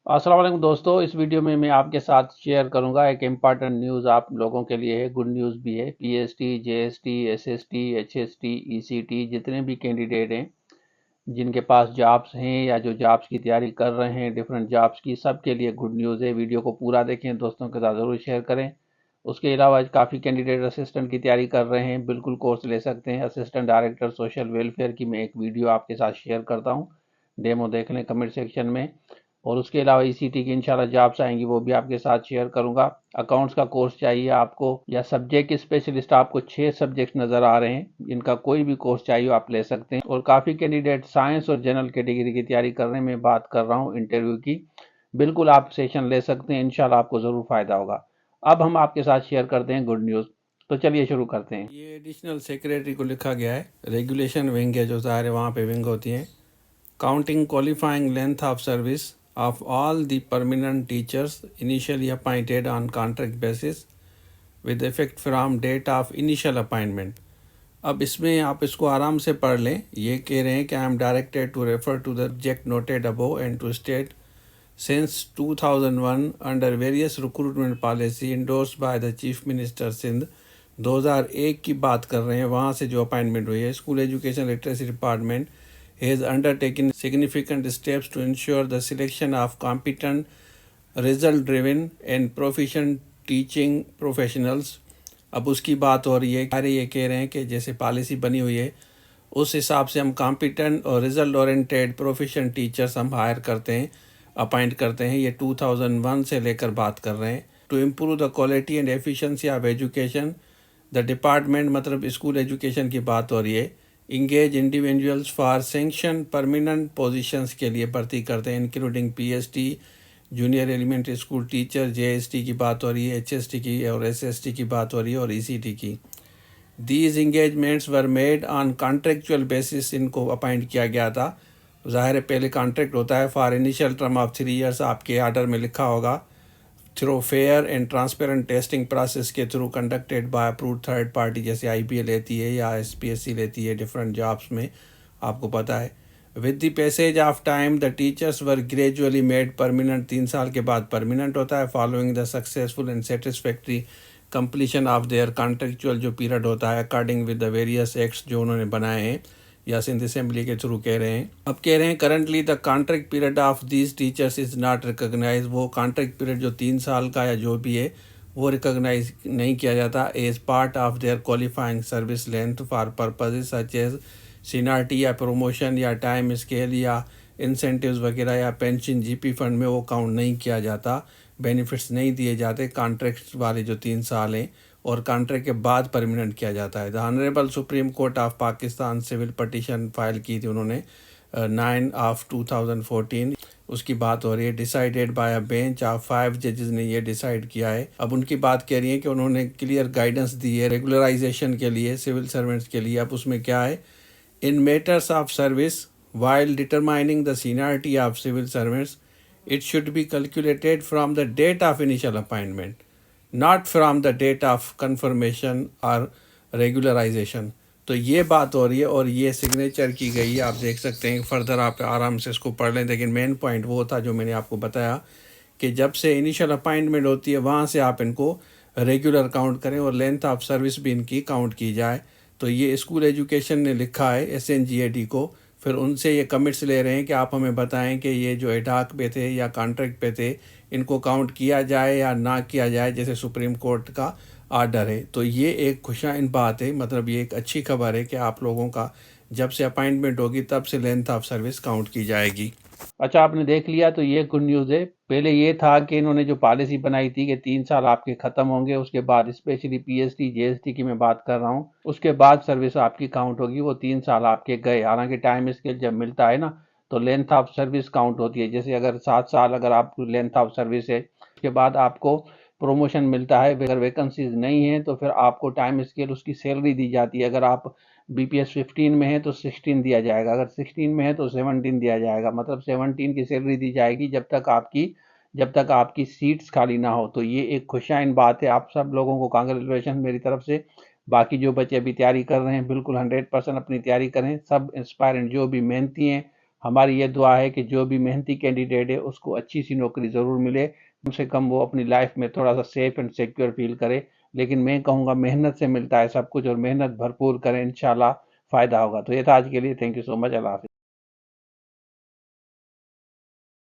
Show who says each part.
Speaker 1: अस्सलाम वालेकुम दोस्तों, इस वीडियो में मैं आपके साथ शेयर करूंगा एक इम्पॉर्टेंट न्यूज़ आप लोगों के लिए है। गुड न्यूज़ भी है। PST, JST, SST, HST, ECT जितने भी कैंडिडेट हैं जिनके पास जॉब्स हैं या जो जॉब्स की तैयारी कर रहे हैं डिफरेंट जॉब्स की, सबके लिए गुड न्यूज़ है। वीडियो को पूरा देखें, दोस्तों के साथ ज़रूर शेयर करें। उसके अलावा काफ़ी कैंडिडेट असिस्टेंट की तैयारी कर रहे हैं, बिल्कुल कोर्स ले सकते हैं। असिस्टेंट डायरेक्टर सोशल वेलफेयर की मैं एक वीडियो आपके साथ शेयर करता हूँ, डेमो देख लें कमेंट सेक्शन में। और उसके अलावा ईसीटी की इंशाल्लाह जॉब्स आएंगी, वो भी आपके साथ शेयर करूंगा। अकाउंट्स का कोर्स चाहिए आपको या सब्जेक्ट स्पेशलिस्ट, आपको 6 सब्जेक्ट नज़र आ रहे हैं, इनका कोई भी कोर्स चाहिए आप ले सकते हैं। और काफ़ी कैंडिडेट साइंस और जनरल कैटेगरी की तैयारी कर रहे हैं, मैं बात कर रहा हूँ इंटरव्यू की। बिल्कुल आप सेशन ले सकते हैं, इंशाल्लाह आपको ज़रूर फ़ायदा होगा। अब हम आपके साथ शेयर करते हैं गुड न्यूज़। तो चलिए शुरू करते हैं।
Speaker 2: ये एडिशनल सेक्रेटरी को लिखा गया है। रेगुलेशन विंग है, जो ज़ाहिर है वहाँ पे विंग होती हैं। Counting qualifying length of service of all the permanent teachers initially appointed on contract basis with effect from date of initial appointment. अब इसमें आप इसको आराम से पढ़ लें। ये कह रहे हैं कि I am directed to refer to the subject noted above and to state since 2001 under various recruitment policy endorsed by the chief minister Sindh. 2001 की बात कर रहे हैं, वहाँ से जो अपॉइंटमेंट हुई है। School education literacy department has undertaken significant steps to ensure the selection of competent, result driven and proficient teaching professionals। अब उसकी बात हो रही है, अरे ये कह रहे हैं कि जैसे पॉलिसी बनी हुई है उस हिसाब से हम कॉम्पिटेंट और रिजल्ट ओरिएंटेड प्रोफेशनल टीचर्स हम हायर करते हैं, अपॉइंट करते हैं। ये 2001 से लेकर बात कर रहे हैं। To improve the quality and efficiency of education the department, मतलब स्कूल एजुकेशन की बात हो रही है। Engage individuals for sanction permanent positions के लिए भर्ती करते हैं, including PST, junior elementary school teacher, JST की बात हो रही है, एचएसटी की और एसएसटी की बात हो रही है, और ईसीटी की। These engagements were made on contractual basis. इनको अपॉइंट किया गया था, ज़ाहिर है पहले कॉन्ट्रैक्ट होता है for initial term of 3 years. आपके आर्डर में लिखा होगा through fair and transparent testing process के through conducted by approved third party, जैसे आईपीए लेती है या एसपीएससी लेती है डिफरेंट जॉब्स में, आपको पता है। With the passage of time the teachers were gradually made permanent. 3 साल के बाद परमानेंट होता है, following the successful and satisfactory completion of their contractual जो पीरियड होता है, according with the various acts जो उन्होंने बनाए हैं या सिंध असेंबली के थ्रू कह रहे हैं। अब कह रहे हैं currently the contract period of these teachers is not recognise. वो कॉन्ट्रैक्ट पीरियड जो 3 साल का या जो भी है वो रिकॉग्नाइज नहीं किया जाता as part of their qualifying service length for purposes such as seniority या प्रमोशन या टाइम स्केल या इंसेंटिव्स वगैरह या पेंशन जीपी फंड में वो काउंट नहीं किया जाता, बेनिफिट्स नहीं दिए जाते कॉन्ट्रैक्ट वाले जो 3 साल हैं, और कॉन्ट्रैक्ट के बाद परमानेंट किया जाता है। The honourable supreme court of Pakistan civil petition file की थी उन्होंने 9 ऑफ 2014, उसकी बात हो रही है। Decided by a bench of 5 जजेस ने ये डिसाइड किया है। अब उनकी बात कह रही है कि उन्होंने क्लियर गाइडेंस दी है रेगुलराइजेशन के लिए सिविल सर्वेंट्स के लिए। अब उसमें क्या है, in matters of service while determining the seniority of civil servants, it should be calculated from the date of initial appointment, not from the date of confirmation or regularization। तो ये बात हो रही है और ये सिग्नेचर की गई है, आप देख सकते हैं। फर्दर आप आराम से इसको पढ़ लें, लेकिन मेन पॉइंट वो था जो मैंने आपको बताया कि जब से इनिशियल अपॉइंटमेंट होती है वहाँ से आप इनको रेगुलर काउंट करें और लेंथ ऑफ सर्विस भी इनकी काउंट की जाए। तो ये स्कूल एजुकेशन ने लिखा है एसएनजीएडी को, फिर उनसे ये कमिट्स ले रहे हैं कि आप हमें बताएं कि ये जो एडाक पे थे या कॉन्ट्रैक्ट पे थे इनको काउंट किया जाए या ना किया जाए, जैसे सुप्रीम कोर्ट का आर्डर है। तो ये एक खुशाइन बात है, मतलब ये एक अच्छी खबर है कि आप लोगों का जब से अपॉइंटमेंट होगी तब से लेंथ ऑफ सर्विस काउंट की जाएगी।
Speaker 1: अच्छा, आपने देख लिया तो ये गुड न्यूज़ है। पहले ये था कि इन्होंने जो पॉलिसी बनाई थी कि 3 साल आपके ख़त्म होंगे, उसके बाद स्पेशली पीएसटी, जेएसटी की मैं बात कर रहा हूँ, उसके बाद सर्विस आपकी काउंट होगी। वो 3 साल आपके गए, हालांकि टाइम स्केल जब मिलता है ना तो लेंथ ऑफ सर्विस काउंट होती है। जैसे अगर 7 साल अगर आपको लेंथ ऑफ सर्विस है, उसके बाद आपको प्रमोशन मिलता है। अगर वैकेंसीज नहीं है तो फिर आपको टाइम स्केल उसकी सैलरी दी जाती है। अगर आप बीपीएस 15 में है तो 16 दिया जाएगा, अगर 16 में है तो 17 दिया जाएगा, मतलब 17 की सैलरी दी जाएगी जब तक आपकी सीट्स खाली ना हो। तो ये एक खुशाइन बात है। आप सब लोगों को कांग्रेचुलेशन मेरी तरफ से। बाकी जो बच्चे अभी तैयारी कर रहे हैं, बिल्कुल 100% अपनी तैयारी करें। सब इंस्पायरेंट जो भी मेहनती हैं हमारी ये दुआ है कि जो भी मेहनती कैंडिडेट है उसको अच्छी सी नौकरी ज़रूर मिले, कम से कम वो अपनी लाइफ में थोड़ा सा सेफ एंड सिक्योर फील करे। लेकिन मैं कहूँगा मेहनत से मिलता है सब कुछ, और मेहनत भरपूर करें, इंशाल्लाह फ़ायदा होगा। तो ये था आज के लिए। Thank you so much. अल्लाह हाफ़िज़।